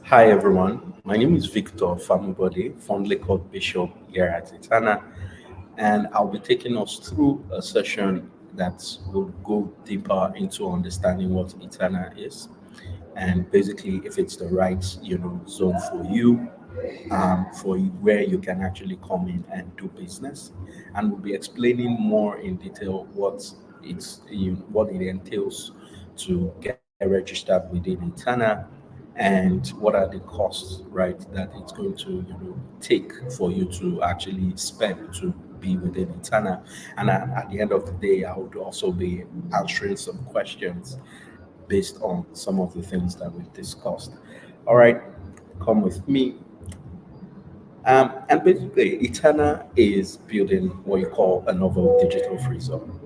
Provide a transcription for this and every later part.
Hi everyone, my name is Victor Famubode, fondly called Bishop here at Itana, and I'll be taking us through a session that will go deeper into understanding what Itana is, and basically if it's the right zone for you, where you can actually come in and do business, and we'll be explaining more in detail what it entails to get registered within Itana and what are the costs, right, that it's going to take for you to actually spend to be within Itana. And at the end of the day, I would also be answering some questions based on some of the things that we've discussed. All right, come with me. And basically, Itana is building what you call a novel digital free zone.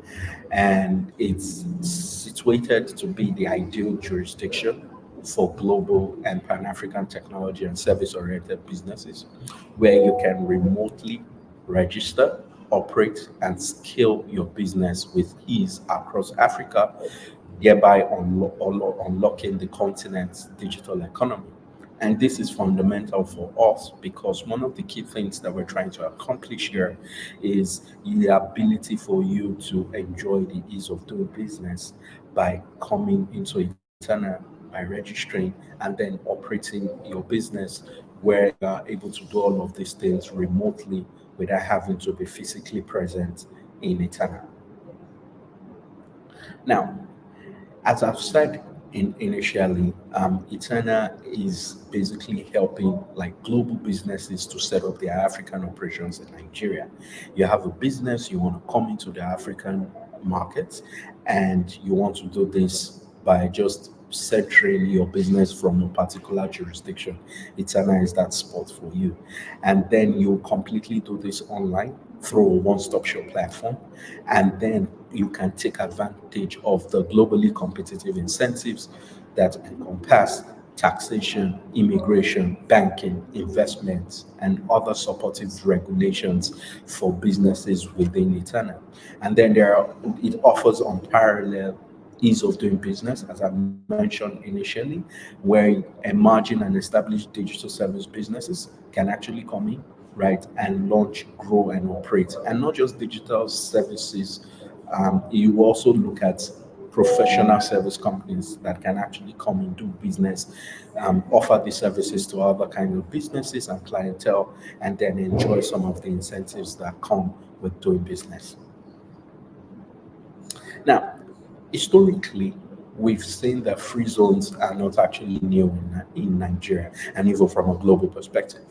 And it's situated to be the ideal jurisdiction for global and Pan African technology and service oriented businesses where you can remotely register, operate, and scale your business with ease across Africa, thereby unlocking the continent's digital economy. And this is fundamental for us because one of the key things that we're trying to accomplish here is the ability for you to enjoy the ease of doing business by coming into Eternal, by registering, and then operating your business where you are able to do all of these things remotely without having to be physically present in Eternal. Now, as I've said initially, Itana is basically helping like global businesses to set up their African operations in Nigeria. You have a business, you want to come into the African market, and you want to do this by just centering your business from a particular jurisdiction. Itana is that spot for you. And then you completely do this online through a one-stop shop platform, and then you can take advantage of the globally competitive incentives that encompass taxation, immigration, banking, investments, and other supportive regulations for businesses within Eternal. And then it offers unparalleled ease of doing business, as I mentioned initially, where emerging and established digital service businesses can actually come in, right, and launch, grow, and operate. And not just digital services, you also look at professional service companies that can actually come and do business, offer these services to other kind of businesses and clientele, and then enjoy some of the incentives that come with doing business. Now, historically, we've seen that free zones are not actually new in Nigeria and even from a global perspective.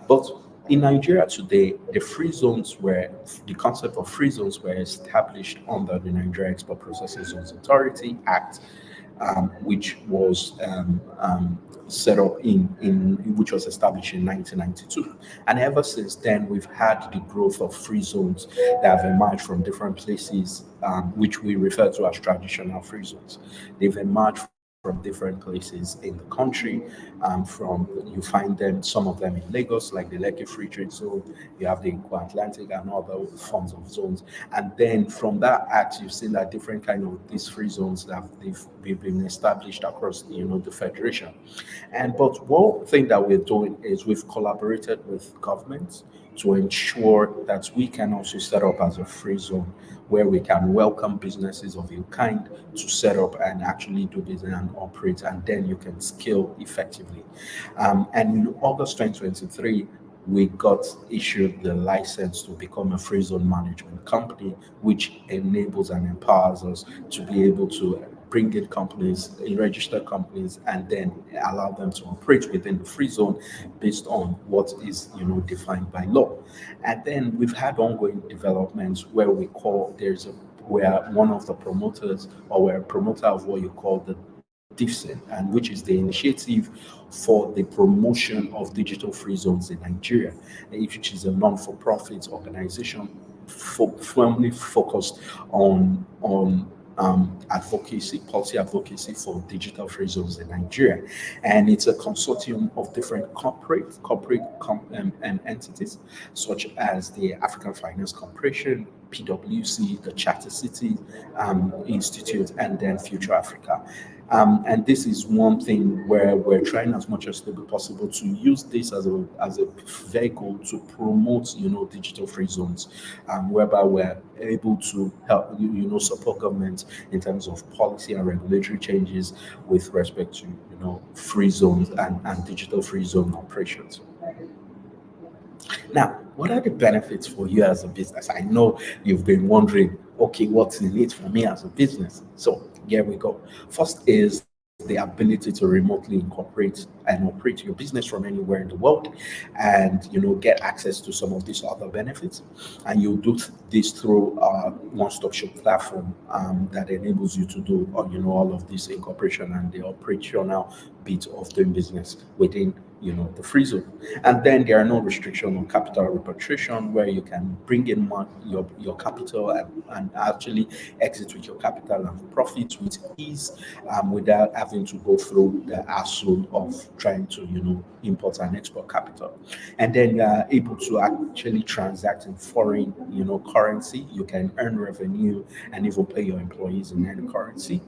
But in Nigeria today, the concept of free zones were established under the Nigeria Export Processing Zones Authority Act, which was set up which was established in 1992. And ever since then, we've had the growth of free zones that have emerged from different places, which we refer to as traditional free zones. They've emerged from different places in the country. You find some of them in Lagos, like the Lekki Free Trade Zone. You have the Inco Atlantic and other forms of zones. And then from that act, you've seen that different kind of these free zones that they've been established across the federation. And but one thing that we're doing is we've collaborated with governments to ensure that we can also set up as a free zone where we can welcome businesses of your kind to set up and actually do business and operate, and then you can scale effectively. And in August 2023, we got issued the license to become a free zone management company, which enables and empowers us to be able to bring in companies, register companies, and then allow them to operate within the free zone based on what is defined by law. And then we've had ongoing developments where we are one of the promoters, or we're a promoter of what you call the DIFSEN, and which is the initiative for the promotion of digital free zones in Nigeria, which is a non-for-profit organization firmly focused on advocacy, policy advocacy for digital free zones in Nigeria. And it's a consortium of different entities, such as the African Finance Corporation, PwC, the Charter City Institute, and then Future Africa. And this is one thing where we're trying as much as possible to use this as a vehicle to promote, digital free zones, whereby we're able to help, support government in terms of policy and regulatory changes with respect to, free zones and digital free zone operations. Now, what are the benefits for you as a business? I know you've been wondering, okay, what's in it for me as a business? So here we go. First is the ability to remotely incorporate and operate your business from anywhere in the world, and get access to some of these other benefits. And you do this through a one-stop shop platform that enables you to do all of this incorporation and the operational bit of doing business within the free zone. And then there are no restriction on capital repatriation, where you can bring in your capital and actually exit with your capital and profits with ease, without having to go through the hassle of trying to import and export capital. And then you are able to actually transact in foreign currency. You can earn revenue and even pay your employees in any currency,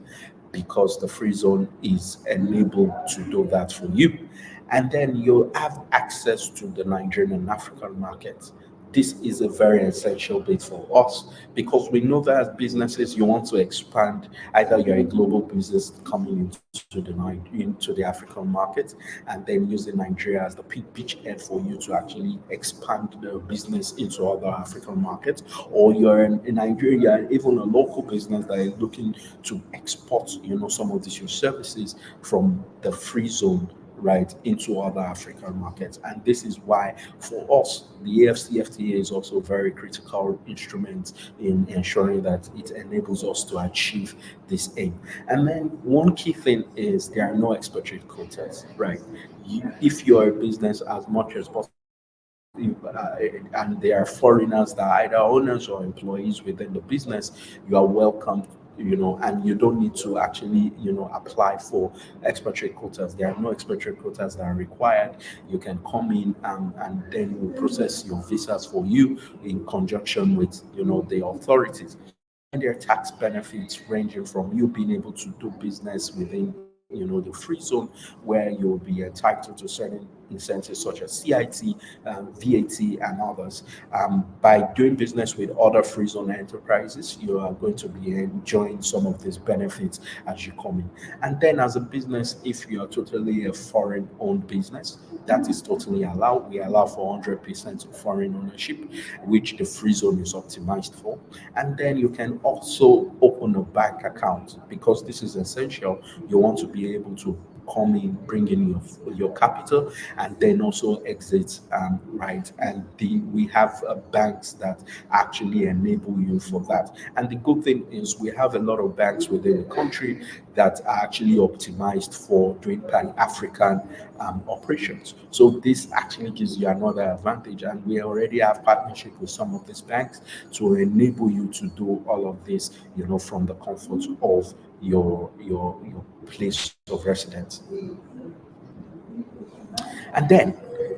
because the free zone is enabled to do that for you. And then you have access to the Nigerian and African markets. This is a very essential bit for us, because we know that as businesses, you want to expand. Either you're a global business coming into the African market, and then using Nigeria as the beachhead for you to actually expand the business into other African markets, or you're in Nigeria, even a local business that is looking to export, some of these your services from the free zone right into other African markets. And this is why for us the AFCFTA is also a very critical instrument in ensuring that it enables us to achieve this aim. And then one key thing is there are no expatriate quotas, right? If you're a business, as much as possible, and there are foreigners that are either owners or employees within the business, you are welcome, and you don't need to actually, apply for expatriate quotas. There are no expatriate quotas that are required. You can come in, and then we'll process your visas for you in conjunction with, the authorities. And then there are tax benefits ranging from you being able to do business within, the free zone, where you'll be entitled to certain incentives such as CIT, VAT, and others. By doing business with other free zone enterprises, you are going to be enjoying some of these benefits as you come in. And then, as a business, if you are totally a foreign owned business, that is totally allowed. We allow for 100% of foreign ownership, which the free zone is optimized for. And then you can also open a bank account, because this is essential. You want to be able to come in, bring in your capital, and then also exit, right? And we have banks that actually enable you for that. And the good thing is we have a lot of banks within the country that are actually optimized for doing pan-African operations. So this actually gives you another advantage, and we already have partnership with some of these banks to enable you to do all of this, from the comfort of your place of residence. And then,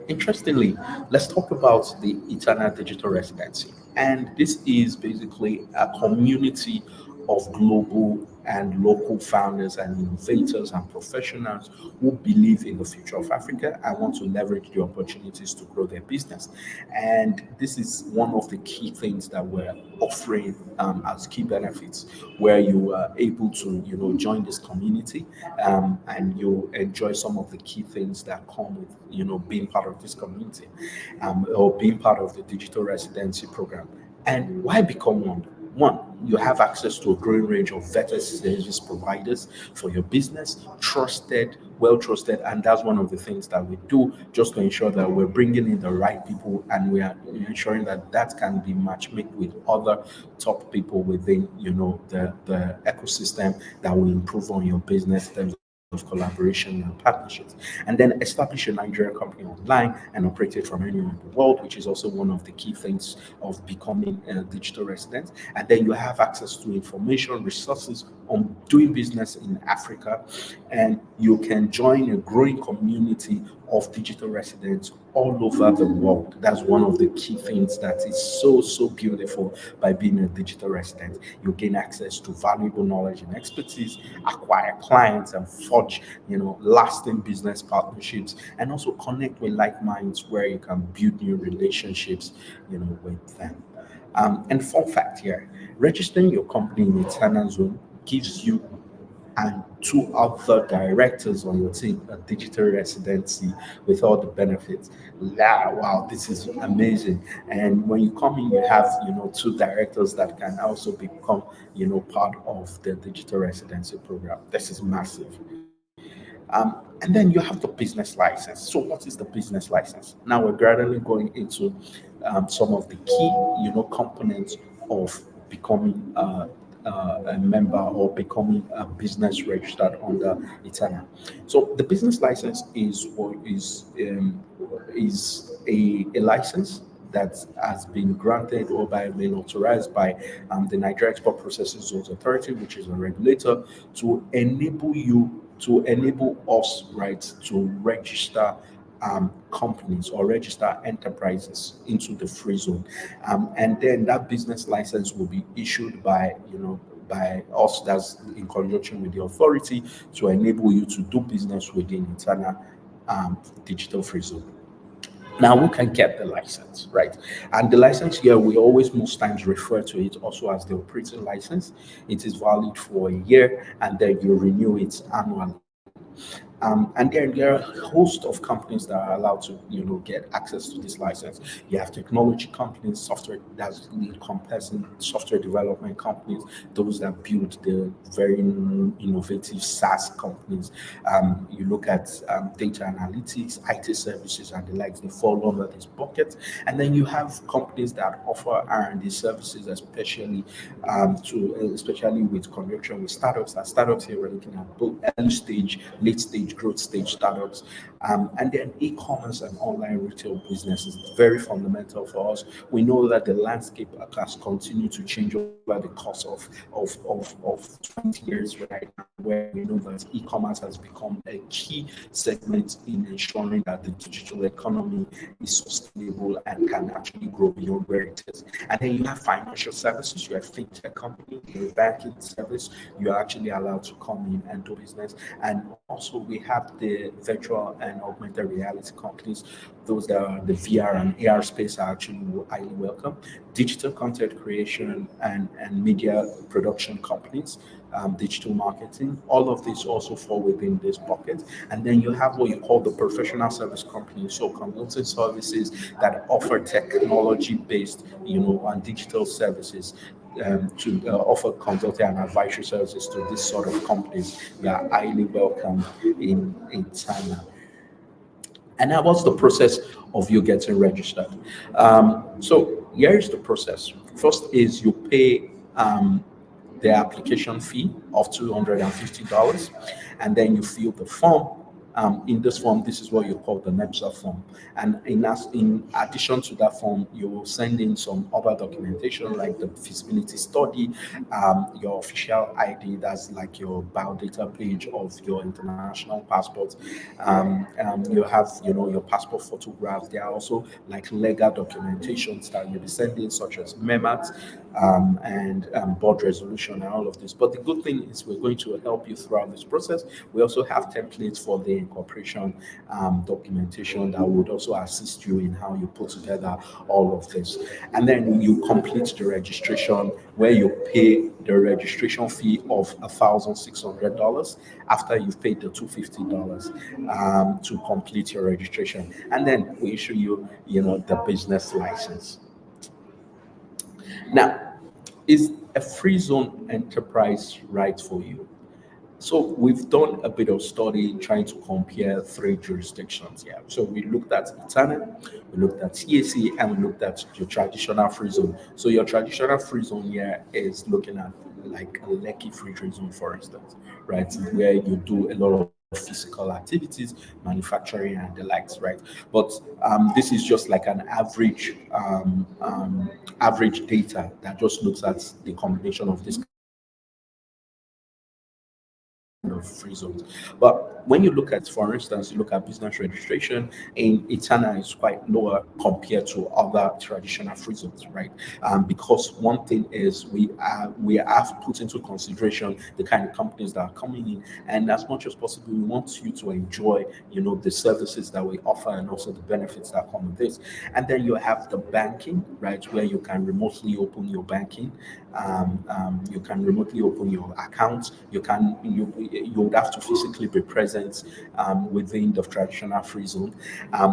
interestingly, let's talk about the Itana Digital Residency. And this is basically a community of global and local founders and innovators and professionals who believe in the future of Africa and want to leverage the opportunities to grow their business. And this is one of the key things that we're offering as key benefits, where you are able to, join this community, and you enjoy some of the key things that come with, being part of this community, or being part of the digital residency program. And why become one? One, you have access to a growing range of vetted service providers for your business, trusted, well trusted, and that's one of the things that we do, just to ensure that we're bringing in the right people, and we are ensuring that that can be matchmade with other top people within, the ecosystem that will improve on your business in terms of collaboration and partnerships. And then establish a Nigerian company online and operate it from anywhere in the world, which is also one of the key things of becoming a digital resident. And then you have access to information, resources on doing business in Africa, and you can join a growing community of digital residents all over the world. That's one of the key things that is so beautiful by being a digital resident. You gain access to valuable knowledge and expertise, acquire clients, and forge, lasting business partnerships, and also connect with like minds where you can build new relationships, with them. And fun fact here: registering your company in Itana Zone gives you and two other directors on your team a digital residency with all the benefits. Yeah, wow, this is amazing. And when you come in, you have two directors that can also become part of the digital residency program. This is massive. And then you have the business license. So, what is the business license? Now we're gradually going into some of the key, components of becoming a member or becoming a business registered under Itana. So, the business license is a license that has been granted or been authorized by the Nigeria Export Processing Zones Authority, which is a regulator, to enable us, right, to register companies or register enterprises into the free zone, and then that business license will be issued by us, that's in conjunction with the authority, to enable you to do business within internal digital free zone. Now, who can get the license, right? And the license here, we always most times refer to it also as the operating license. It is valid for a year, and then you renew it annually. And there are a host of companies that are allowed to, get access to this license. You have technology companies, software that's encompassing software development companies, those that build the very innovative SaaS companies. You look at data analytics, IT services, and the likes. They fall under this bucket. And then you have companies that offer R&D services, especially with conjunction with startups. And startups here we're looking at both early stage, late stage, growth stage startups, and then e-commerce and online retail business is very fundamental for us. We know that the landscape has continued to change over the course of 20 years right now, where we know that e-commerce has become a key segment in ensuring that the digital economy is sustainable and can actually grow beyond where it is. And then you have financial services, you have fintech company, you have banking service, you are actually allowed to come in and do business. And also we have the virtual and augmented reality companies. Those that are the VR and AR space are actually highly welcome. Digital content creation and media production companies, digital marketing, all of these also fall within this bucket. And then you have what you call the professional service companies, so consulting services that offer technology based, and digital services, to offer consulting and advisory services to this sort of companies. They are highly welcome in China. And now, what's the process of you getting registered? So here's the process. First is you pay the application fee of $250, and then you fill the form. In this form, this is what you call the NEPSA form. And in addition to that form, you will send in some other documentation like the feasibility study, your official ID, that's like your biodata page of your international passport. You have, your passport photographs. There are also like legal documentations that you'll be sending, such as MEMAT, and board resolution and all of this. But the good thing is we're going to help you throughout this process. We also have templates for the incorporation documentation that would also assist you in how you put together all of this. And then you complete the registration, where you pay the registration fee of $1,600 after you've paid the $250 to complete your registration. And then we issue you, the business license. Now, is a free zone enterprise right for you? So we've done a bit of study trying to compare three jurisdictions here. So we looked at Itana, we looked at CAC, and we looked at your traditional free zone. So your traditional free zone here is looking at like a Lekki free trade zone, for instance, right? Where you do a lot of physical activities, manufacturing, and the likes, right? But this is just like an average data that just looks at the combination of this kind of free zones. But when you look at, for instance, you look at business registration in Itana is quite lower compared to other traditional free zones, right? Because one thing is we have put into consideration the kind of companies that are coming in, and as much as possible, we want you to enjoy, the services that we offer and also the benefits that come with this. And then you have the banking, right, where you can remotely open your banking. You can remotely open your accounts. You would have to physically be present within the traditional free zone,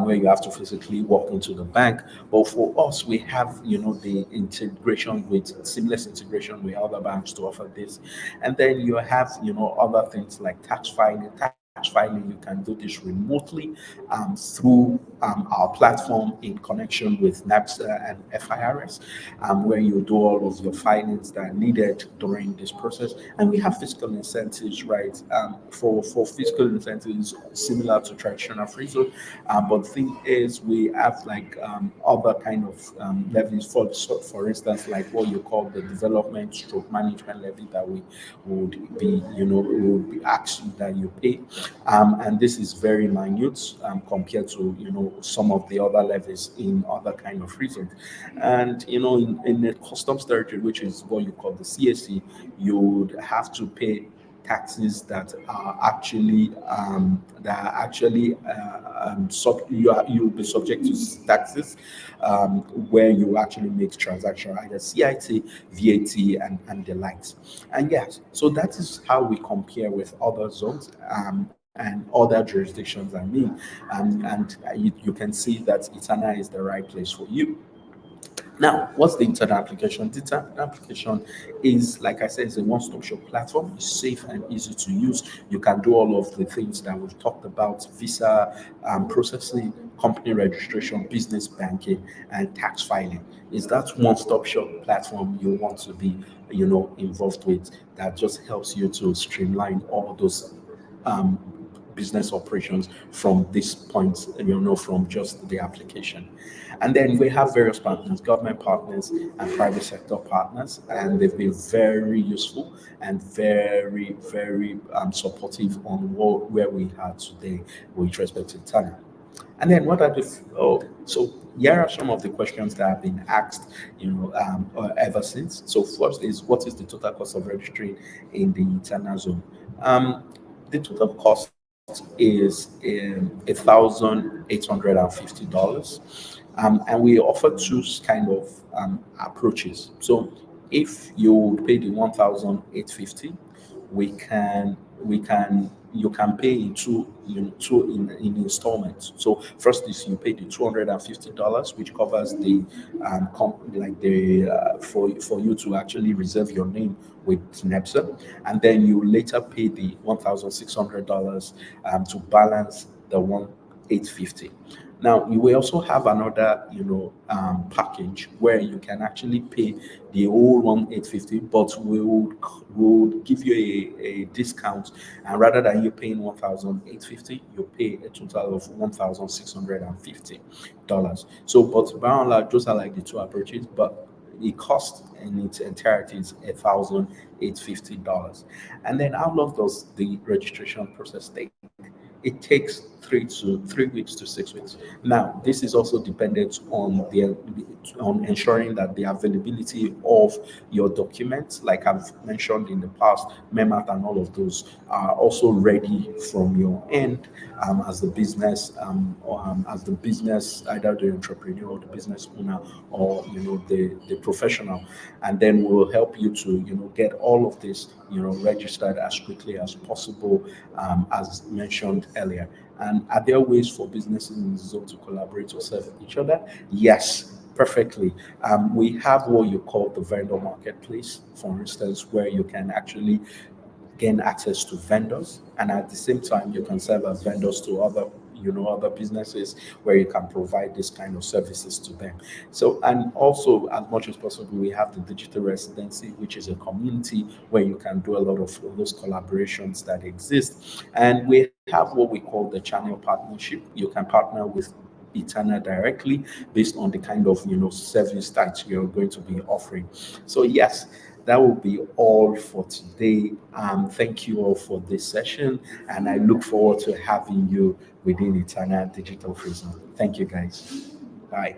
where you have to physically walk into the bank. But for us, we have the integration with seamless integration with other banks to offer this, and then you have other things like tax filing. Tax filing, you can do this remotely through our platform in connection with NAPSA and FIRS, where you do all of your filings that are needed during this process. And we have fiscal incentives, right? For fiscal incentives similar to traditional free zone, but the thing is, we have like other kind of levies for instance, like what you call the development stroke management levy that we would be asked that you pay, and this is very minute compared to some of the other levies in other kind of free zones. And in the customs territory, which is what you call the CSC, you would have to pay taxes you'll be subject to taxes where you actually make transaction, either CIT, VAT, and the likes. And yes, so that is how we compare with other zones and other jurisdictions. And you can see that Itana is the right place for you. Now, what's the internet application? The internet application is, like I said, it's a one-stop shop platform. It's safe and easy to use. You can do all of the things that we've talked about: visa processing, company registration, business banking, and tax filing. Is that one-stop shop platform you want to be, involved with? That just helps you to streamline all those um, business operations from this point, from just the application. And then we have various partners, government partners and private sector partners, and they've been very useful and very, very supportive on where we are today with respect to Tana. And then what are so here are some of the questions that have been asked, ever since. So first is, what is the total cost of registering in the internal zone? The total cost is $1,850, and we offer two kind of approaches. So if you pay the 1,850, we can you can pay in in installments. So first is you pay the $250, which covers the like the for you to actually reserve your name with NEPSA, and then you later pay the $1,600 to balance the 1,850. Now, you will also have another, package where you can actually pay the whole 1,850, but we would give you a discount, and rather than you paying 1,850, you pay a total of $1,650. So, but by and large, those are like the two approaches, but the cost in its entirety is $1,850. And then how long does the registration process take? It takes 3 weeks to 6 weeks. Now, this is also dependent on ensuring that the availability of your documents, like I've mentioned in the past, MEMAT and all of those, are also ready from your end, as the business, either the entrepreneur or the business owner, or the professional, and then we'll help you to get all of this registered as quickly as possible, as mentioned earlier. And are there ways for businesses in the zone to collaborate or serve each other? Yes, perfectly. We have what you call the vendor marketplace, for instance, where you can actually gain access to vendors, and at the same time you can serve as vendors to other other businesses where you can provide this kind of services to them. So, and also, as much as possible, we have the digital residency, which is a community where you can do a lot of those collaborations that exist. And we have what we call the channel partnership. You can partner with Itana directly based on the kind of service that you're going to be offering. So yes, that will be all for today. Thank you all for this session, and I look forward to having you within Itana Digital Free Zone. Thank you guys. Bye.